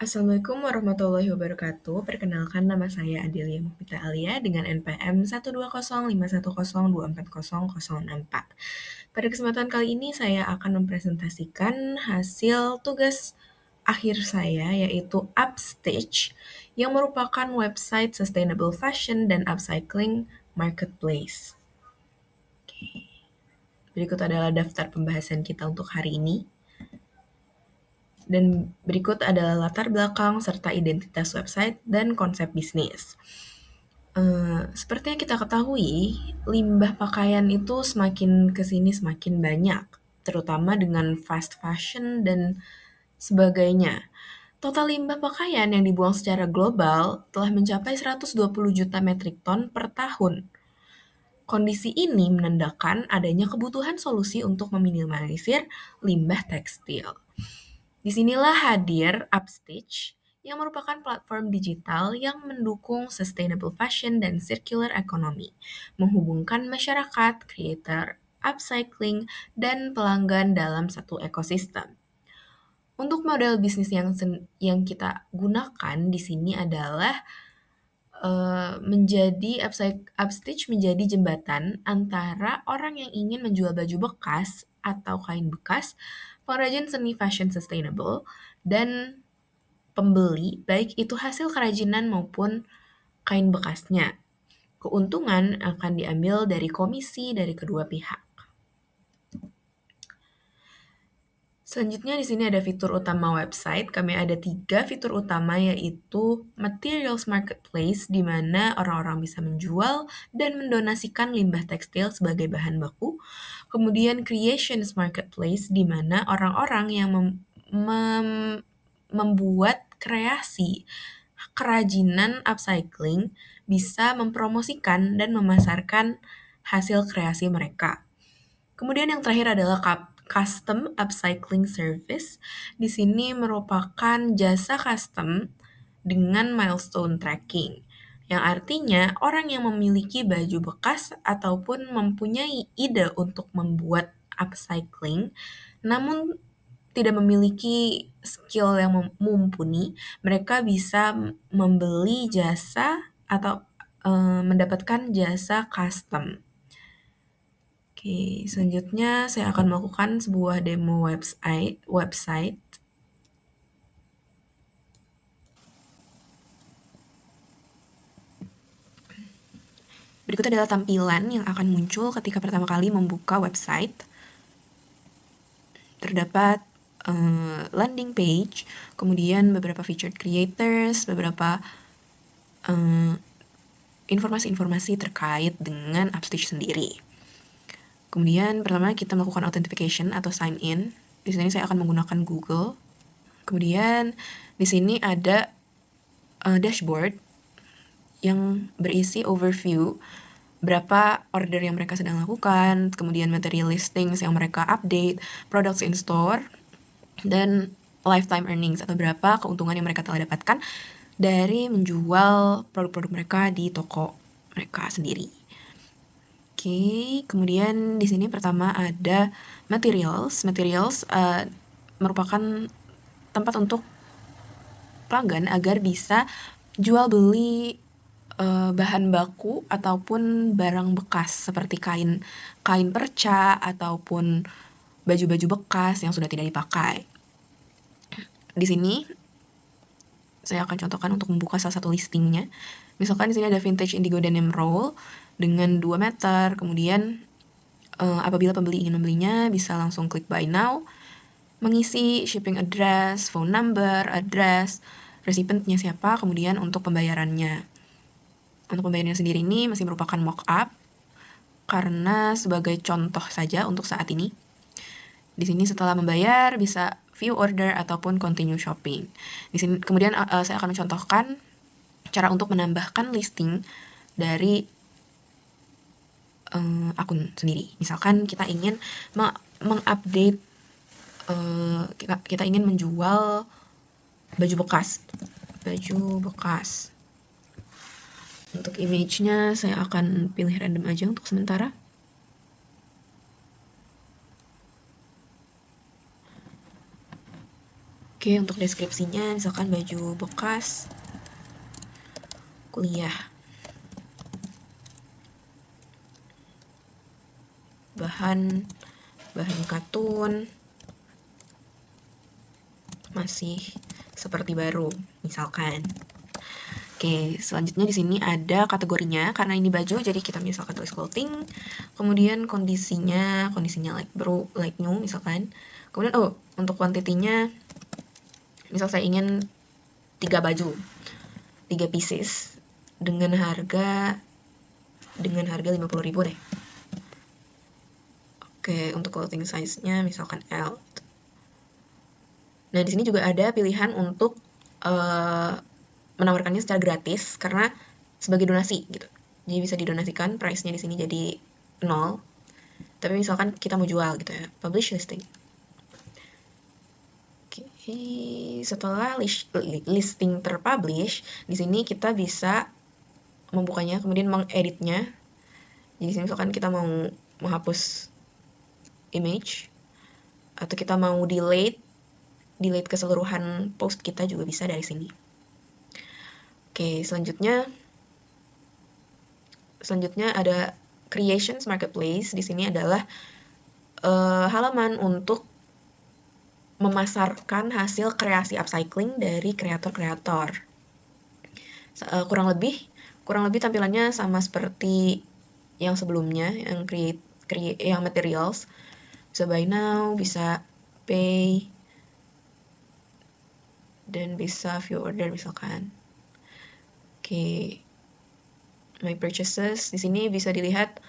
Assalamualaikum warahmatullahi wabarakatuh. Perkenalkan nama saya Adelia Mufita Alia dengan NPM 1205102400064. Pada kesempatan kali ini saya akan mempresentasikan hasil tugas akhir saya yaitu Upstage yang merupakan website sustainable fashion dan upcycling marketplace. Berikut adalah daftar pembahasan kita untuk hari ini. Dan berikut adalah latar belakang serta identitas website dan konsep bisnis. Seperti yang kita ketahui, limbah pakaian itu semakin kesini semakin banyak, terutama dengan fast fashion dan sebagainya. Total limbah pakaian yang dibuang secara global telah mencapai 120 juta metrik ton per tahun. Kondisi ini menandakan adanya kebutuhan solusi untuk meminimalisir limbah tekstil. Disinilah hadir Upstage, yang merupakan platform digital yang mendukung sustainable fashion dan circular economy, menghubungkan masyarakat, creator, upcycling, dan pelanggan dalam satu ekosistem. Untuk model bisnis yang kita gunakan di sini adalah Upstage menjadi jembatan antara orang yang ingin menjual baju bekas atau kain bekas, pengrajin seni fashion sustainable, dan pembeli, baik itu hasil kerajinan maupun kain bekasnya. Keuntungan akan diambil dari komisi dari kedua pihak. Selanjutnya di sini ada fitur utama website. Kami ada 3 fitur utama yaitu Materials Marketplace di mana orang-orang bisa menjual dan mendonasikan limbah tekstil sebagai bahan baku. Kemudian Creations Marketplace di mana orang-orang yang membuat kreasi kerajinan upcycling bisa mempromosikan dan memasarkan hasil kreasi mereka. Kemudian yang terakhir adalah Custom Upcycling Service. Di sini merupakan jasa custom dengan milestone tracking, yang artinya orang yang memiliki baju bekas ataupun mempunyai ide untuk membuat upcycling, namun tidak memiliki skill yang mumpuni, mereka bisa membeli jasa atau mendapatkan jasa custom. Oke, selanjutnya saya akan melakukan sebuah demo website. Berikut adalah tampilan yang akan muncul ketika pertama kali membuka website. Terdapat landing page, kemudian beberapa featured creators, beberapa informasi-informasi terkait dengan Upstage sendiri. Kemudian pertama kita melakukan authentication atau sign in. Di sini saya akan menggunakan Google. Kemudian di sini ada dashboard yang berisi overview berapa order yang mereka sedang lakukan, kemudian material listings yang mereka update, products in store, dan lifetime earnings atau berapa keuntungan yang mereka telah dapatkan dari menjual produk-produk mereka di toko mereka sendiri. Oke, kemudian di sini pertama ada materials. Materials merupakan tempat untuk pelanggan agar bisa jual beli bahan baku ataupun barang bekas seperti kain perca ataupun baju-baju bekas yang sudah tidak dipakai. Di sini saya akan contohkan untuk membuka salah satu listingnya. Misalkan di sini ada vintage indigo denim roll dengan 2 meter. Kemudian apabila pembeli ingin membelinya bisa langsung klik buy now, mengisi shipping address, phone number, address, recipientnya siapa, kemudian untuk pembayarannya. Untuk pembayarannya sendiri ini masih merupakan mock-up karena sebagai contoh saja untuk saat ini. Di sini setelah membayar bisa view order ataupun continue shopping. Di sini kemudian saya akan mencontohkan cara untuk menambahkan listing dari akun sendiri. Misalkan kita ingin mengupdate, kita ingin menjual baju bekas. Untuk image-nya saya akan pilih random aja untuk sementara. Oke, Oke, untuk deskripsinya misalkan baju bekas kuliah, bahan katun masih seperti baru misalkan. Oke, selanjutnya di sini ada kategorinya, karena ini baju jadi kita misalkan tulis clothing, kemudian kondisinya like new misalkan. Kemudian untuk kuantitinya, misal saya ingin 3 baju, 3 pieces dengan harga 50.000 deh. Oke, untuk clothing size-nya misalkan L. Nah, di sini juga ada pilihan untuk menawarkannya secara gratis karena sebagai donasi gitu. Jadi bisa didonasikan, price-nya di sini jadi 0. Tapi misalkan kita mau jual gitu ya, publish listing. Oke, setelah listing terpublish, di sini kita bisa membukanya, kemudian mengeditnya. Jadi sini misalkan kita mau menghapus image atau kita mau delete keseluruhan post kita juga bisa dari sini. Oke, selanjutnya ada Creations Marketplace. Di sini adalah halaman untuk memasarkan hasil kreasi upcycling dari kreator-kreator. Kurang lebih tampilannya sama seperti yang sebelumnya, yang yang materials. Bisa buy now, bisa pay, dan bisa view order misalkan. Oke, my purchases di sini bisa dilihat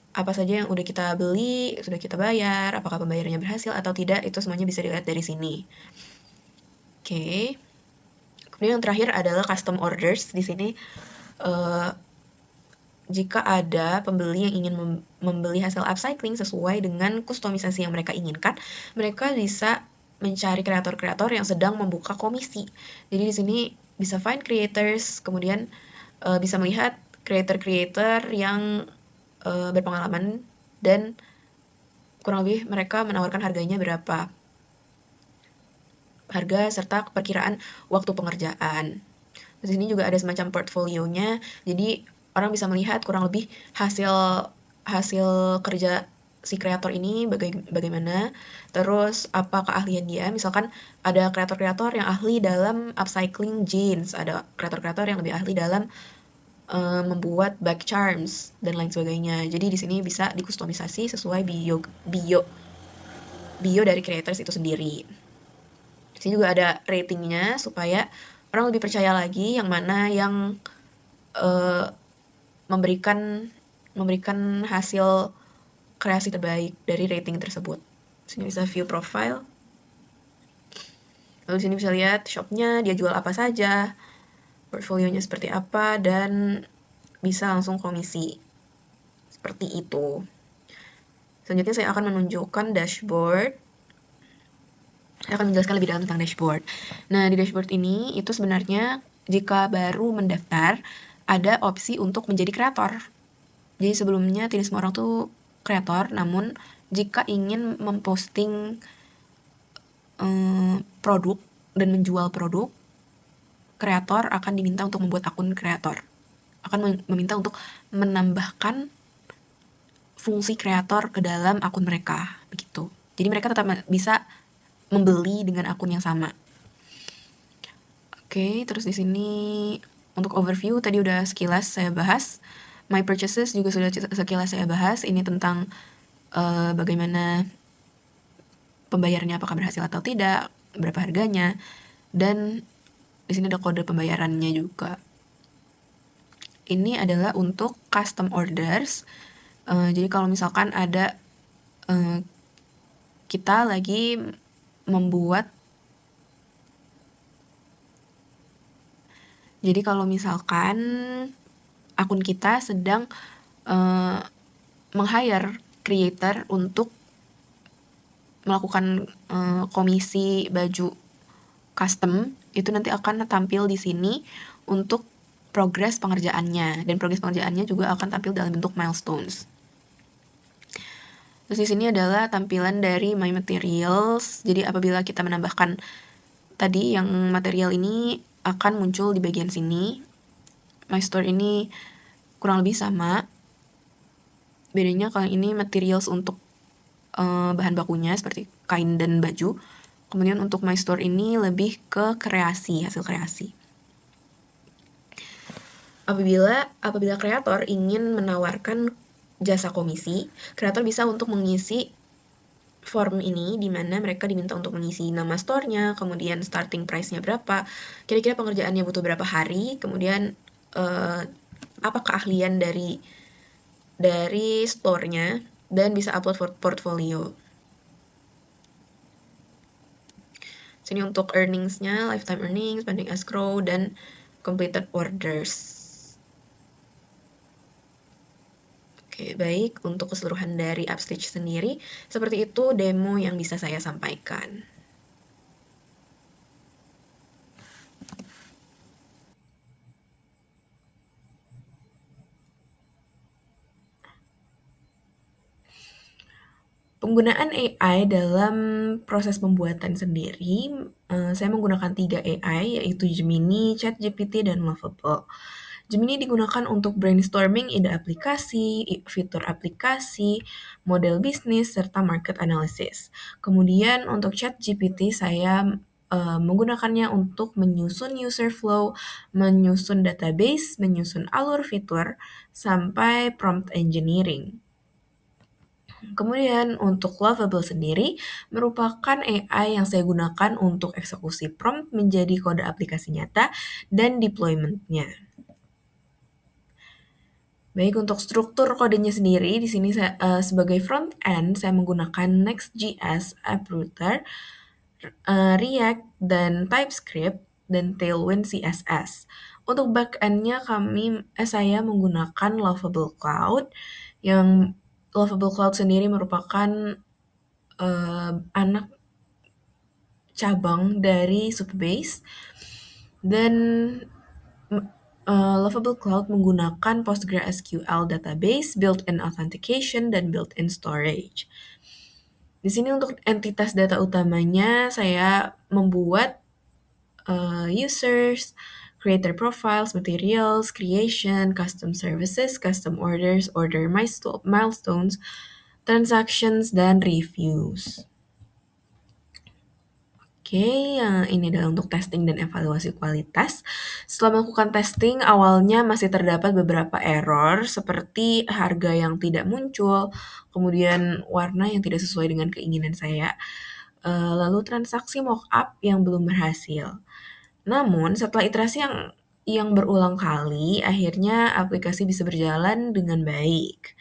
apa saja yang udah kita beli, sudah kita bayar, apakah pembayarannya berhasil atau tidak, itu semuanya bisa dilihat dari sini. Oke. Kemudian yang terakhir adalah custom orders. Di sini jika ada pembeli yang ingin membeli hasil upcycling sesuai dengan kustomisasi yang mereka inginkan, mereka bisa mencari kreator-kreator yang sedang membuka komisi. Jadi di sini bisa find creators, kemudian bisa melihat creator-creator yang berpengalaman dan kurang lebih mereka menawarkan harganya berapa. Harga serta perkiraan waktu pengerjaan. Di sini juga ada semacam portfolionya. Jadi orang bisa melihat kurang lebih hasil kerja si kreator ini bagaimana, terus apa keahlian dia. Misalkan ada kreator-kreator yang ahli dalam upcycling jeans, ada kreator-kreator yang lebih ahli dalam membuat bag charms dan lain sebagainya. Jadi di sini bisa dikustomisasi sesuai bio dari creators itu sendiri. Di sini juga ada ratingnya supaya orang lebih percaya lagi yang mana yang memberikan hasil kreasi terbaik dari rating tersebut. Di sini bisa view profile. Lalu di sini bisa lihat shopnya, dia jual apa saja, portfolionya seperti apa, dan bisa langsung komisi. Seperti itu. Selanjutnya saya akan menunjukkan dashboard. Saya akan menjelaskan lebih dalam tentang dashboard. Nah, di dashboard ini itu sebenarnya jika baru mendaftar, ada opsi untuk menjadi kreator. Jadi sebelumnya tidak semua orang tuh kreator, namun jika ingin memposting produk dan menjual produk, kreator akan diminta untuk membuat akun kreator. Akan meminta untuk menambahkan fungsi kreator ke dalam akun mereka, begitu. Jadi mereka tetap bisa membeli dengan akun yang sama. Oke, terus di sini untuk overview tadi udah sekilas saya bahas. My purchases juga sudah sekilas saya bahas. Ini tentang bagaimana pembayarannya, apakah berhasil atau tidak, berapa harganya, dan di sini ada kode pembayarannya juga. Ini adalah untuk custom orders. Jadi kalau misalkan ada kita lagi membuat, jadi kalau misalkan akun kita sedang meng-hire creator untuk melakukan komisi baju custom, itu nanti akan tampil di sini untuk progres pengerjaannya, dan progres pengerjaannya juga akan tampil dalam bentuk milestones. Terus di sini adalah tampilan dari My Materials. Jadi apabila kita menambahkan tadi yang material ini akan muncul di bagian sini. My Store ini kurang lebih sama. Bedanya kalau ini materials untuk bahan bakunya seperti kain dan baju. Kemudian untuk My Store ini lebih ke kreasi, hasil kreasi. Apabila kreator ingin menawarkan jasa komisi, kreator bisa untuk mengisi form ini di mana mereka diminta untuk mengisi nama store-nya, kemudian starting price-nya berapa, kira-kira pengerjaannya butuh berapa hari, kemudian apa keahlian dari store-nya, dan bisa upload portfolio. Sini untuk earnings-nya, lifetime earnings, pending escrow, dan completed orders. Oke, baik. Untuk keseluruhan dari Upstitch sendiri, seperti itu demo yang bisa saya sampaikan. Penggunaan AI dalam proses pembuatan sendiri, saya menggunakan 3 AI, yaitu Gemini, ChatGPT, dan Lovable. Gemini digunakan untuk brainstorming ide aplikasi, fitur aplikasi, model bisnis, serta market analysis. Kemudian untuk ChatGPT saya menggunakannya untuk menyusun user flow, menyusun database, menyusun alur fitur, sampai prompt engineering. Kemudian untuk Lovable sendiri merupakan AI yang saya gunakan untuk eksekusi prompt menjadi kode aplikasi nyata dan deployment-nya. Baik, untuk struktur kodenya sendiri, di sini saya, sebagai front end, saya menggunakan Next.js, AppRouter, React, dan TypeScript, dan Tailwind CSS. Untuk back-end-nya saya menggunakan Lovable Cloud, yang Lovable Cloud sendiri merupakan anak cabang dari Supabase, dan Lovable Cloud menggunakan PostgreSQL database, built-in authentication, dan built-in storage. Di sini untuk entitas data utamanya saya membuat users, creator profiles, materials, creation, custom services, custom orders, order milestones, transactions, dan reviews. Oke, ini adalah untuk testing dan evaluasi kualitas. Setelah melakukan testing, awalnya masih terdapat beberapa error seperti harga yang tidak muncul, kemudian warna yang tidak sesuai dengan keinginan saya, lalu transaksi mockup yang belum berhasil. Namun, setelah iterasi yang berulang kali, akhirnya aplikasi bisa berjalan dengan baik.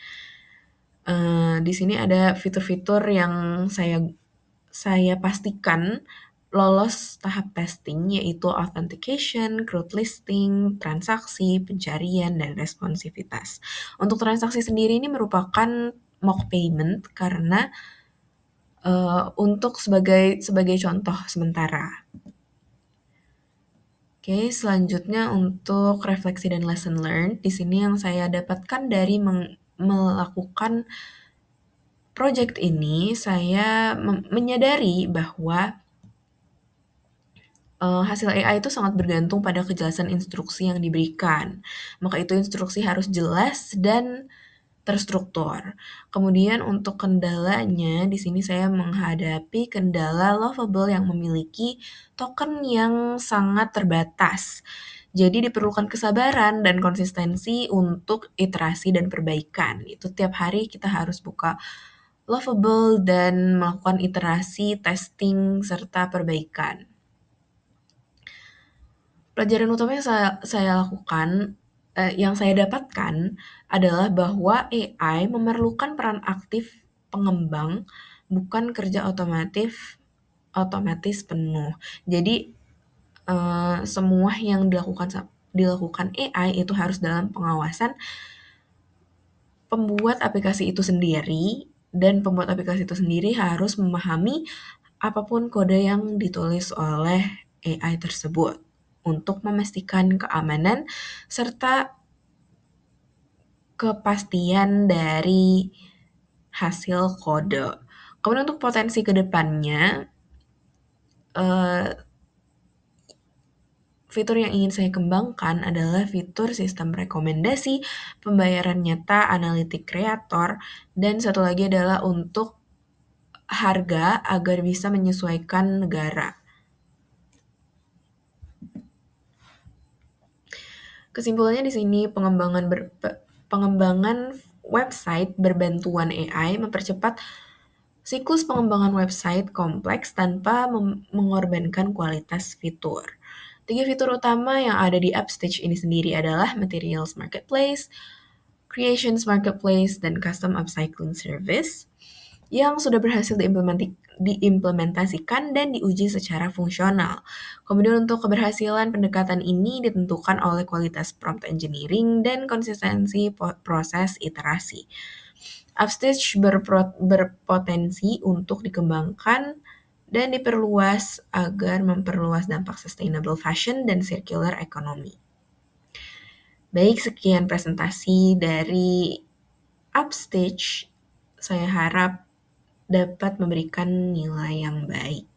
Di sini ada fitur-fitur yang saya pastikan lolos tahap testing, yaitu authentication, crowd listing, transaksi, pencarian, dan responsivitas. Untuk transaksi sendiri ini merupakan mock payment karena untuk sebagai contoh sementara. Oke, selanjutnya untuk refleksi dan lesson learned, di sini yang saya dapatkan dari melakukan project ini, saya menyadari bahwa hasil AI itu sangat bergantung pada kejelasan instruksi yang diberikan. Maka itu instruksi harus jelas dan terstruktur. Kemudian untuk kendalanya, di sini saya menghadapi kendala Lovable yang memiliki token yang sangat terbatas. Jadi diperlukan kesabaran dan konsistensi untuk iterasi dan perbaikan. Itu tiap hari kita harus buka Lovable dan melakukan iterasi, testing, serta perbaikan. Pelajaran utama yang saya lakukan, yang saya dapatkan adalah bahwa AI memerlukan peran aktif pengembang, bukan kerja otomatis penuh. Jadi, semua yang dilakukan AI itu harus dalam pengawasan pembuat aplikasi itu sendiri, dan pembuat aplikasi itu sendiri harus memahami apapun kode yang ditulis oleh AI tersebut untuk memastikan keamanan serta kepastian dari hasil kode. Kemudian untuk potensi ke depannya, fitur yang ingin saya kembangkan adalah fitur sistem rekomendasi, pembayaran nyata, analitik kreator, dan satu lagi adalah untuk harga agar bisa menyesuaikan negara. Kesimpulannya di sini pengembangan website berbantuan AI mempercepat siklus pengembangan website kompleks tanpa mengorbankan kualitas fitur. 3 fitur utama yang ada di Upstage ini sendiri adalah Materials Marketplace, Creations Marketplace, dan Custom Upcycling Service yang sudah berhasil diimplementasikan dan diuji secara fungsional. Kemudian untuk keberhasilan pendekatan ini ditentukan oleh kualitas prompt engineering dan konsistensi proses iterasi. Upstage berpotensi untuk dikembangkan dan diperluas agar memperluas dampak sustainable fashion dan circular economy. Baik, sekian presentasi dari Upstage. Saya harap dapat memberikan nilai yang baik.